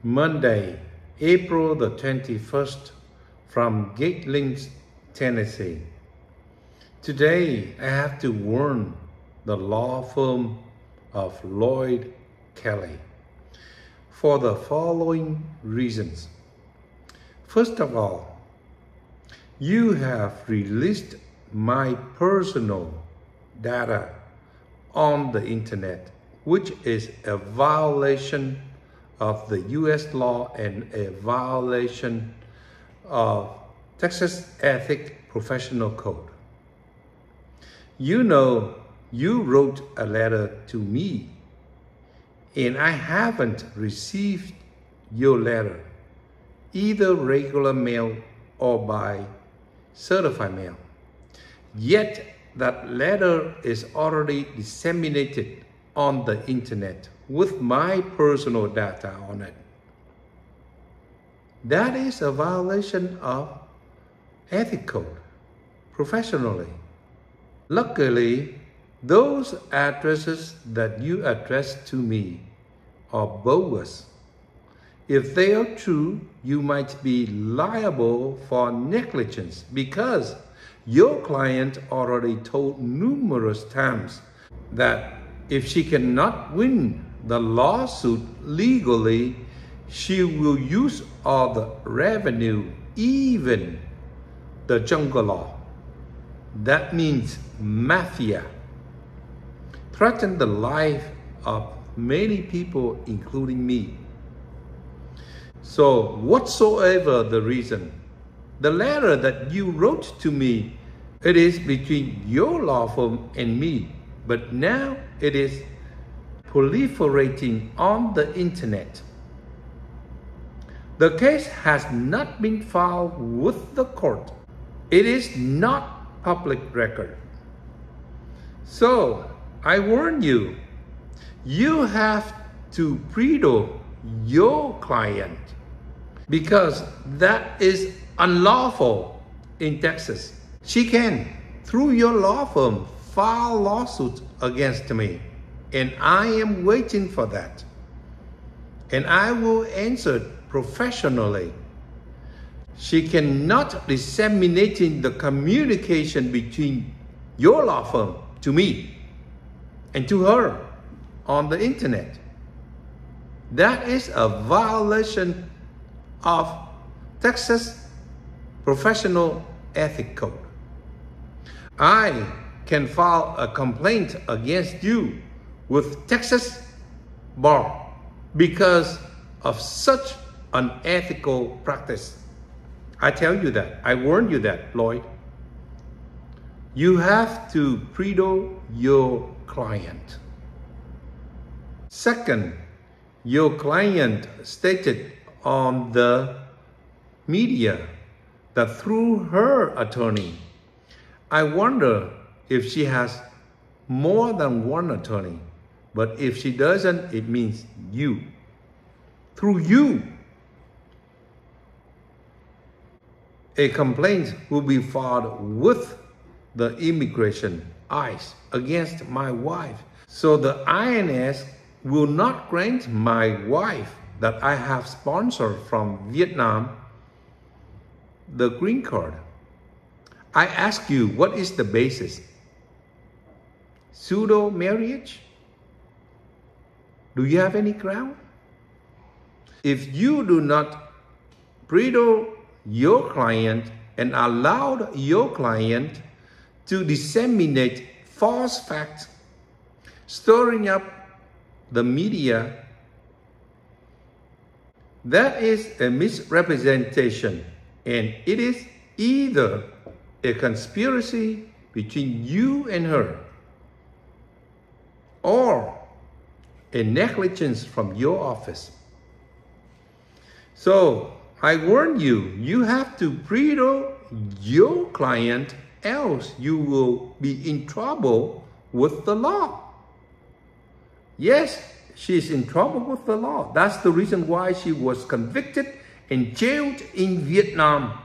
Monday, April the 21st, from Gatling, Tennessee. Today, I have to warn the law firm of Lkoyd Kelly for the following reasons. First of all, you have released my personal data on the internet, which is a violation of the U.S. law and a violation of Texas Ethics Professional Code. You know, you wrote a letter to me, and I haven't received your letter, either regular mail or by certified mail. Yet that letter is already disseminated on the internet with my personal data on it. That is a violation of ethics code professionally. Luckily, those addresses that you addressed to me are bogus. If they are true, you might be liable for negligence because your client already told numerous times that if she cannot win the lawsuit legally, she will use all the revenue, even the jungle law. That means mafia. Threaten the life of many people, including me. So whatsoever the reason, the letter that you wrote to me, it is between your law firm and me, but now it is proliferating on the internet. The case has not been filed with the court. It is not public record. So I warn you, you have to pre-do your client because that is unlawful in Texas. She can, through your law firm, file lawsuits against me, and I am waiting for that. And I will answer professionally. She cannot disseminate the communication between your law firm to me and to her on the internet. That is a violation of Texas Professional Ethics Code. I can file a complaint against you with Texas Bar because of such unethical practice. I tell you that. I warn you that, Lkoyd. You have to pre-do your client. Second, your client stated on the media that through her attorney, I wonder if she has more than one attorney, but if she doesn't, it means you. Through you, a complaint will be filed with the immigration, ICE, against my wife. So the INS will not grant my wife that I have sponsored from Vietnam the green card. I ask you, what is the basis? Pseudo marriage? Do you have any ground? If you do not pre-do your client and allow your client to disseminate false facts, stirring up the media, that is a misrepresentation, and it is either a conspiracy between you and her or a negligence from your office. So I warn you, you have to pre-do your client, else you will be in trouble with the law. Yes, she's in trouble with the law. That's the reason why she was convicted and jailed in Vietnam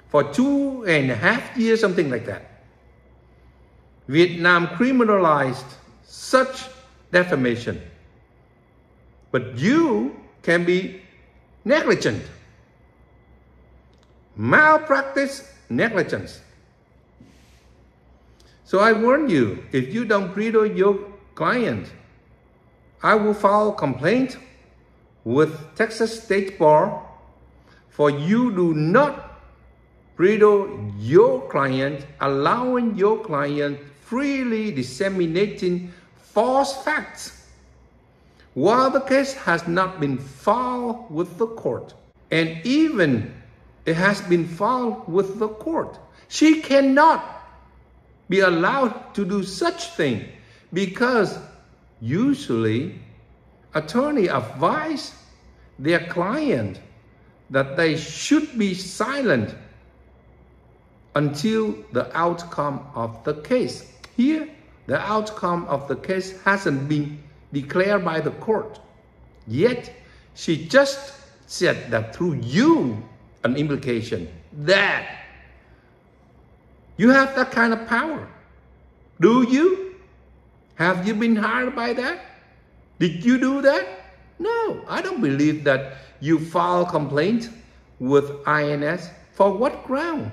for 2.5 years, something like that. Vietnam criminalized such defamation. But you can be negligent. Malpractice, negligence. So I warn you, if you don't pre-do your client, I will file complaint with Texas State Bar for you do not pre-do your client, allowing your client freely disseminating false facts while the case has not been filed with the court. And even it has been filed with the court, she cannot be allowed to do such thing because usually attorney advise their client that they should be silent until the outcome of the case. Here, the outcome of the case hasn't been declared by the court. Yet, she just said that through you, an implication that you have that kind of power. Do you? Have you been hired by that? Did you do that? No, I don't believe that you file complaint with INS. For what ground?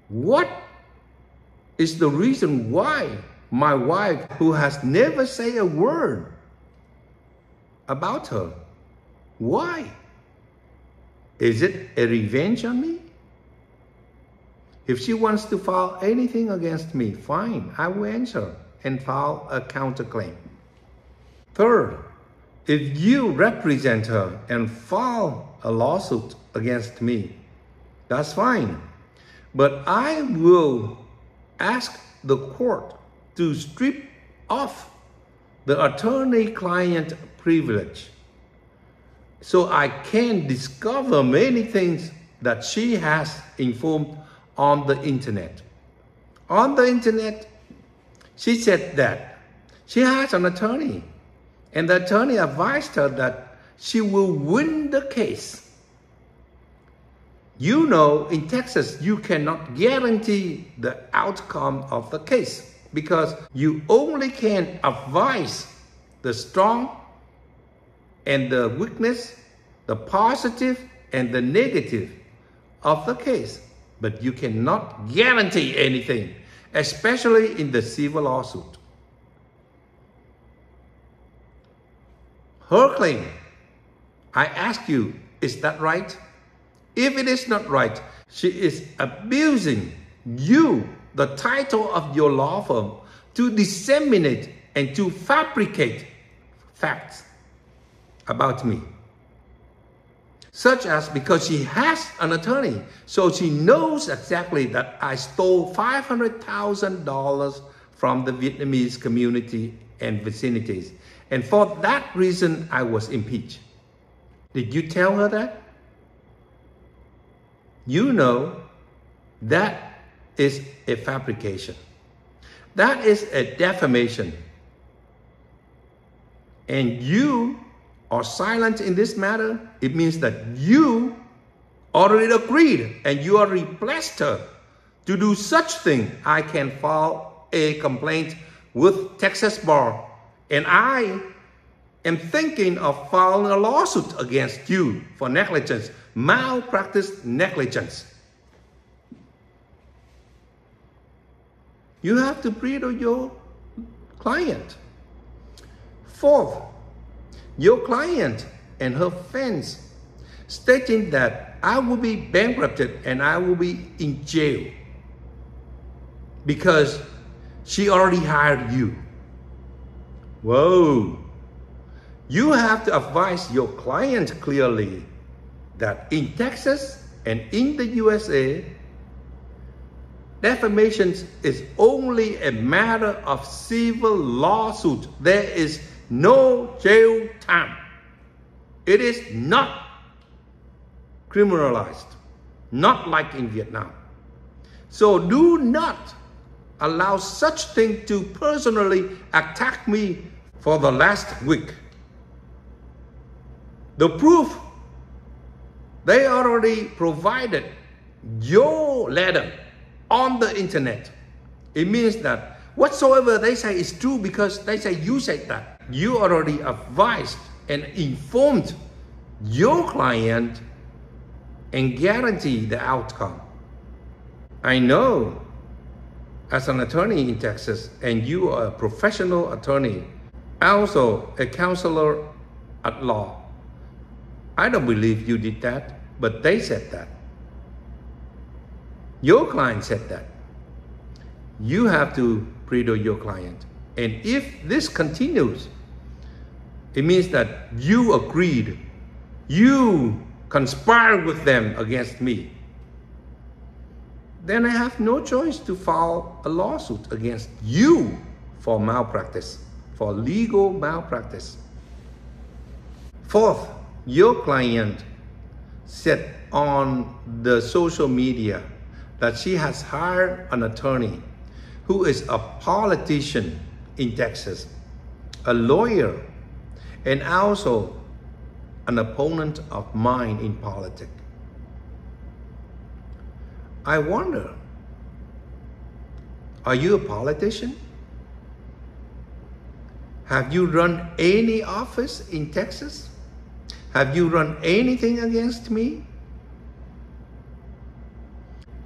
What is the reason why my wife, who has never said a word about her, why? Is it a revenge on me? If she wants to file anything against me, fine, I will answer and file a counterclaim. Third, if you represent her and file a lawsuit against me, that's fine. But I will ask the court to strip off the attorney-client privilege so I can discover many things that she has informed on the internet. On the internet, she said that she has an attorney, and the attorney advised her that she will win the case. You know, in Texas, you cannot guarantee the outcome of the case because you only can advise the strong and the weakness, the positive and the negative of the case. But you cannot guarantee anything, especially in the civil lawsuit. Her claim, I ask you, is that right? If it is not right, she is abusing you, the title of your law firm, to disseminate and to fabricate facts about me. Such as because she has an attorney, so she knows exactly that I stole $500,000 from the Vietnamese community and vicinities. And for that reason, I was impeached. Did you tell her that? You know that is a fabrication. That is a defamation. And you are silent in this matter. It means that you already agreed and you are replaced her to do such thing. I can file a complaint with Texas Bar, and I am thinking of filing a lawsuit against you for negligence, malpractice negligence. You have to pre-do your client. Fourth, your client and her fans stating that I will be bankrupted and I will be in jail because she already hired you. Whoa. You have to advise your client clearly that in Texas and in the USA, defamation is only a matter of civil lawsuit. There is no jail time. It is not criminalized, not like in Vietnam. So do not allow such thing to personally attack me for the last week. The proof, they already provided your letter on the internet. It means that whatsoever they say is true because they say you said that. You already advised and informed your client and guarantee the outcome. I know as an attorney in Texas, and you are a professional attorney, also a counselor at law. I don't believe you did that, but they said that. Your client said that. You have to pre-do your client. And if this continues, it means that you agreed, you conspired with them against me. Then I have no choice to file a lawsuit against you for malpractice, for legal malpractice. Fourth, your client said on the social media that she has hired an attorney who is a politician in Texas, a lawyer, and also an opponent of mine in politics. I wonder, are you a politician? Have you run any office in Texas? Have you run anything against me?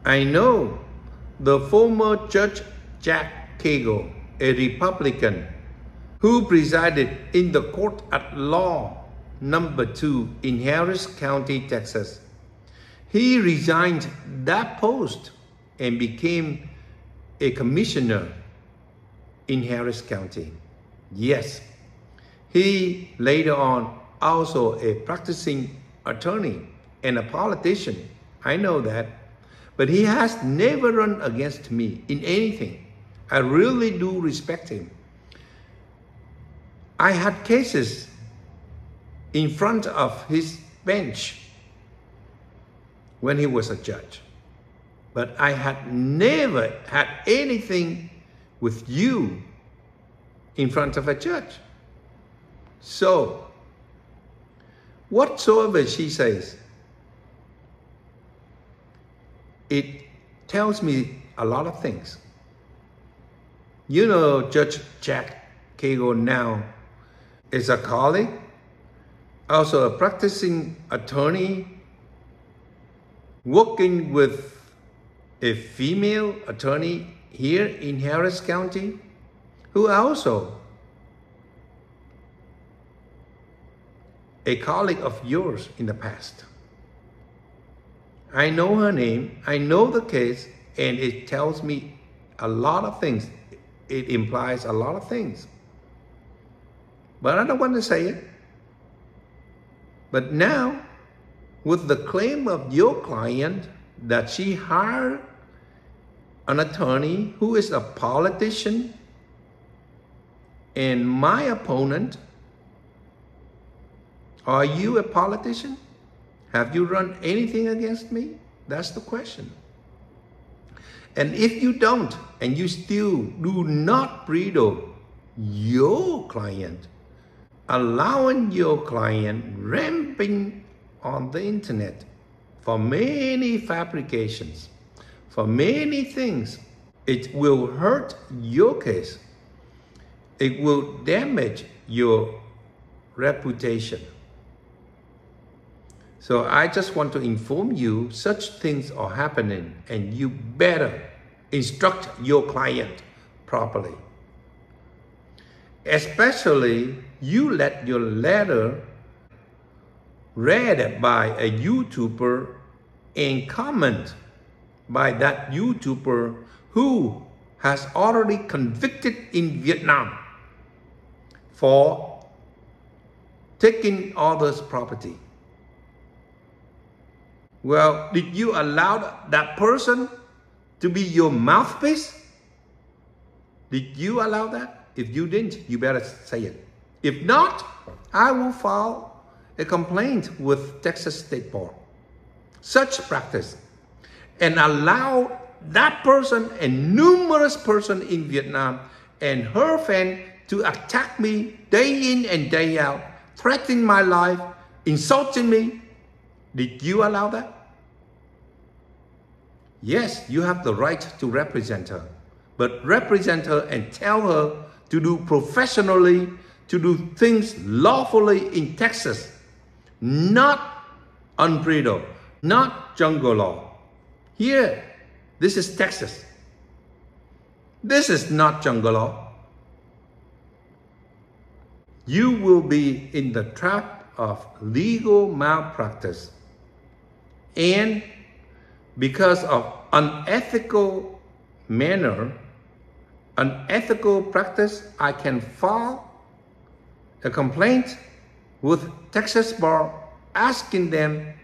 I know the former Judge Jack Cagle, a Republican, who presided in the Court at Law number 2 in Harris County, Texas. He resigned that post and became a commissioner in Harris County. Yes, he later on also a practicing attorney and a politician. I know that. But he has never run against me in anything. I really do respect him. I had cases in front of his bench when he was a judge. But I had never had anything with you in front of a judge. So, whatsoever she says, it tells me a lot of things. You know, Judge Jack Cagle now is a colleague, also a practicing attorney, working with a female attorney here in Harris County, who also a colleague of yours in the past. I know her name, I know the case, and it tells me a lot of things. It implies a lot of things. But I don't want to say it. But now, with the claim of your client that she hired an attorney who is a politician and my opponent, are you a politician? Have you run anything against me? That's the question. And if you don't, and you still do not pre-do your client, allowing your client ramping on the internet for many fabrications, for many things, it will hurt your case. It will damage your reputation. So I just want to inform you, such things are happening and you better instruct your client properly. Especially, you let your letter read by a YouTuber and comment by that YouTuber who has already convicted in Vietnam for taking others' property. Well, did you allow that person to be your mouthpiece? Did you allow that? If you didn't, you better say it. If not, I will file a complaint with Texas State Bar. Such practice. And allow that person and numerous person in Vietnam and her fan to attack me day in and day out, threatening my life, insulting me. Did you allow that? Yes, you have the right to represent her, but represent her and tell her to do professionally, to do things lawfully in Texas, not unbridled, not jungle law. Here, this is Texas. This is not jungle law. You will be in the trap of legal malpractice. And because of unethical manner, unethical practice, I can file a complaint with Texas Bar asking them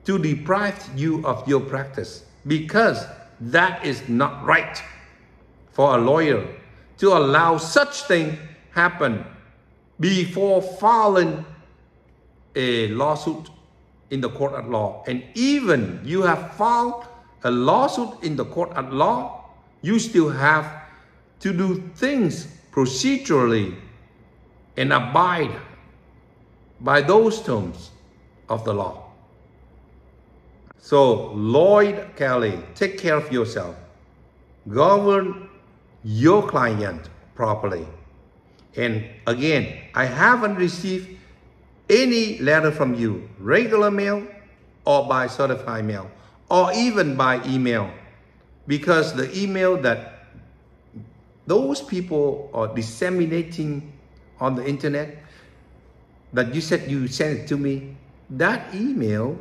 to deprive you of your practice, because that is not right for a lawyer to allow such thing happen before filing a lawsuit in the court at law. And even you have filed a lawsuit in the court at law, you still have to do things procedurally and abide by those terms of the law. So, Lkoyd Kelly, take care of yourself. Govern your client properly. And again, I haven't received any letter from you, regular mail or by certified mail, or even by email, because the email that those people are disseminating on the internet, that you said you sent it to me, that email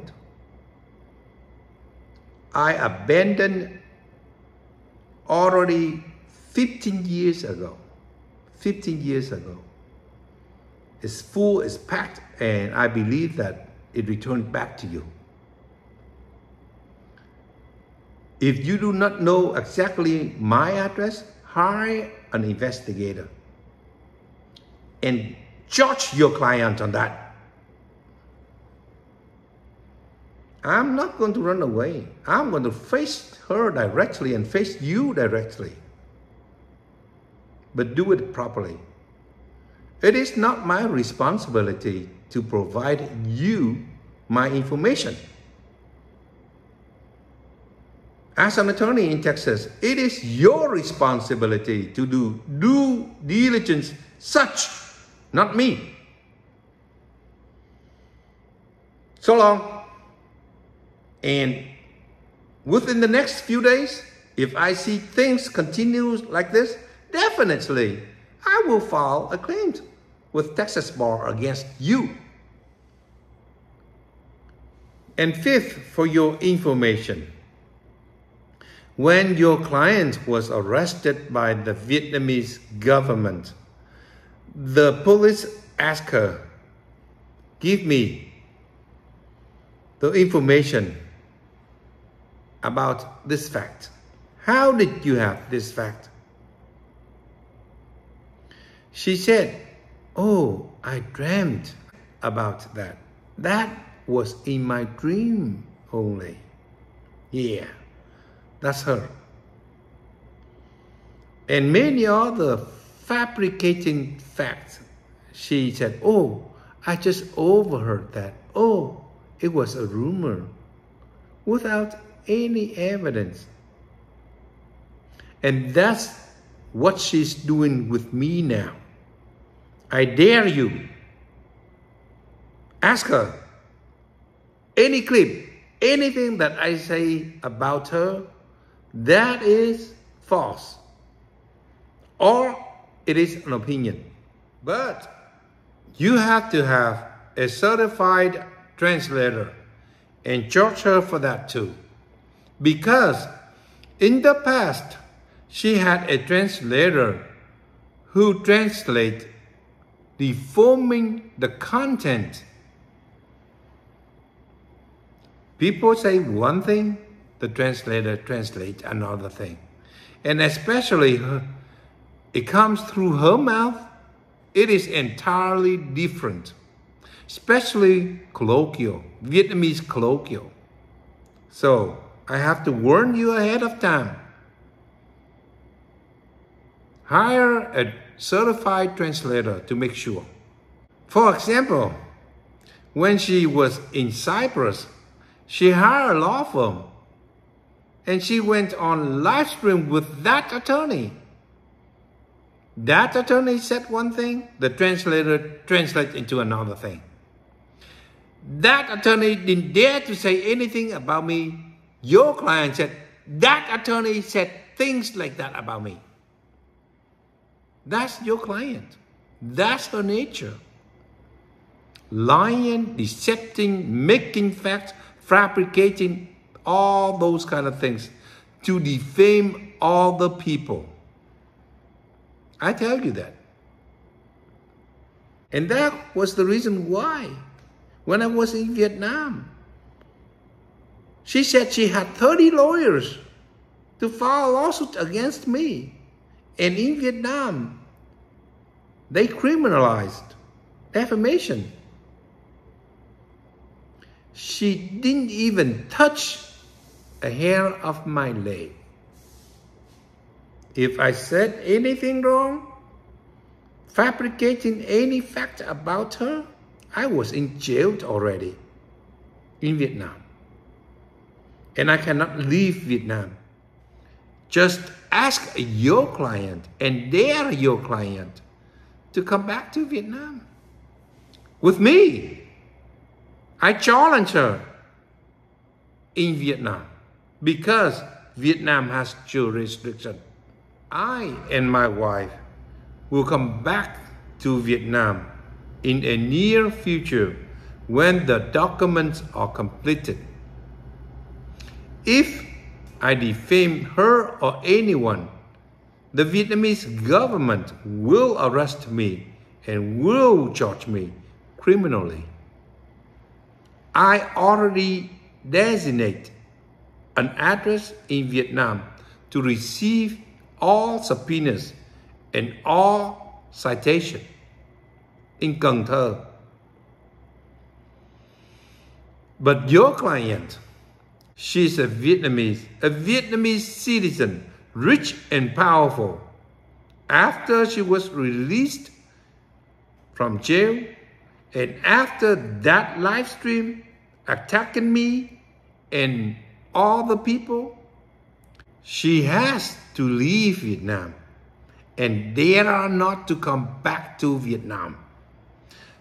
I abandoned already 15 years ago. 15 years ago. It's full, it's packed, and I believe that it returned back to you. If you do not know exactly my address, hire an investigator and judge your client on that. I'm not going to run away. I'm going to face her directly and face you directly. But do it properly. It is not my responsibility to provide you my information. As an attorney in Texas, it is your responsibility to do due diligence such, not me. So long. And within the next few days, if I see things continue like this, definitely I will file a claim with Texas Bar against you. And fifth, for your information, when your client was arrested by the Vietnamese government, the police asked her, give me the information about this fact. How did you have this fact? She said, oh, I dreamt about that. That was in my dream only. Yeah, that's her. And many other fabricating facts. She said, oh, I just overheard that. Oh, it was a rumor, without any evidence. And that's what she's doing with me now. I dare you. Ask her. Any clip, anything that I say about her, that is false. Or it is an opinion. But you have to have a certified translator and charge her for that too. Because in the past, she had a translator who translate deforming the content. People say one thing, the translator translates another thing. And especially it comes through her mouth, it is entirely different. Especially colloquial, Vietnamese colloquial. So I have to warn you ahead of time. Hire a certified translator to make sure. For example, when she was in Cyprus, she hired a law firm and she went on live stream with that attorney. That attorney said one thing, the translator translates into another thing. That attorney didn't dare to say anything about me. Your client said, that attorney said things like that about me. That's your client. That's her nature. Lying, decepting, making facts, fabricating, all those kind of things to defame all the people. I tell you that. And that was the reason why, when I was in Vietnam, she said she had 30 lawyers to file a lawsuit against me. And in Vietnam, they criminalized defamation. She didn't even touch a hair of my leg. If I said anything wrong, fabricating any fact about her, I was in jail already in Vietnam. And I cannot leave Vietnam. Just ask your client and dare your client to come back to Vietnam with me. I challenge her in Vietnam because Vietnam has jurisdiction. I and my wife will come back to Vietnam in a near future when the documents are completed. If I defame her or anyone, the Vietnamese government will arrest me and will charge me criminally. I already designate an address in Vietnam to receive all subpoenas and all citations in Cần Thơ. But your client, she's a Vietnamese citizen, rich and powerful. After she was released from jail, and after that live stream attacking me and all the people, she has to leave Vietnam and dare not to come back to Vietnam.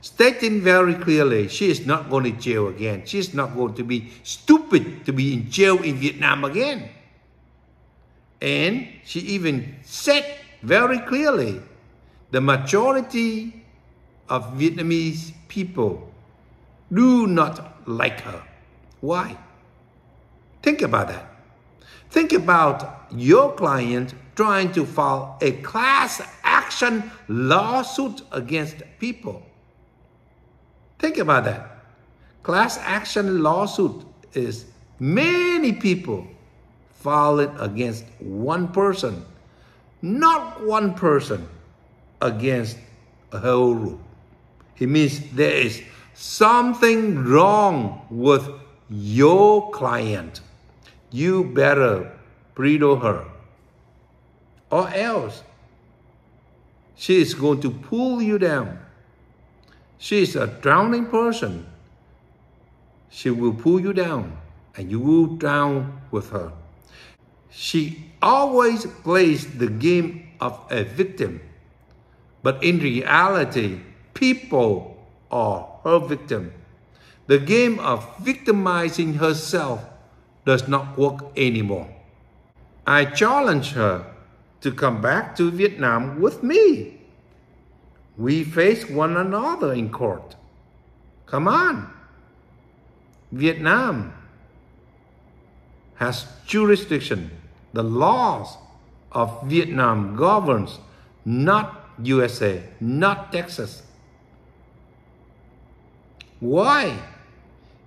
Stating very clearly, she is not going to jail again. She is not going to be stupid to be in jail in Vietnam again. And she even said very clearly, the majority of Vietnamese people do not like her. Why? Think about that. Think about your client trying to file a class action lawsuit against people. Think about that. Class action lawsuit is many people filing against one person, not one person against a whole group. It means there is something wrong with your client. You better bridle her, or else she is going to pull you down. She is a drowning person. She will pull you down and you will drown with her. She always plays the game of a victim, but in reality, people are her victim. The game of victimizing herself does not work anymore. I challenge her to come back to Vietnam with me. We face one another in court. Come on. Vietnam has jurisdiction. The laws of Vietnam governs, not USA, not Texas. Why?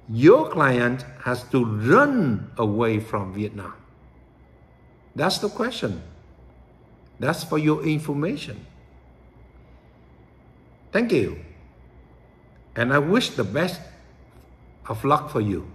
Your client has to run away from Vietnam. That's the question. That's for your information. Thank you. And I wish the best of luck for you.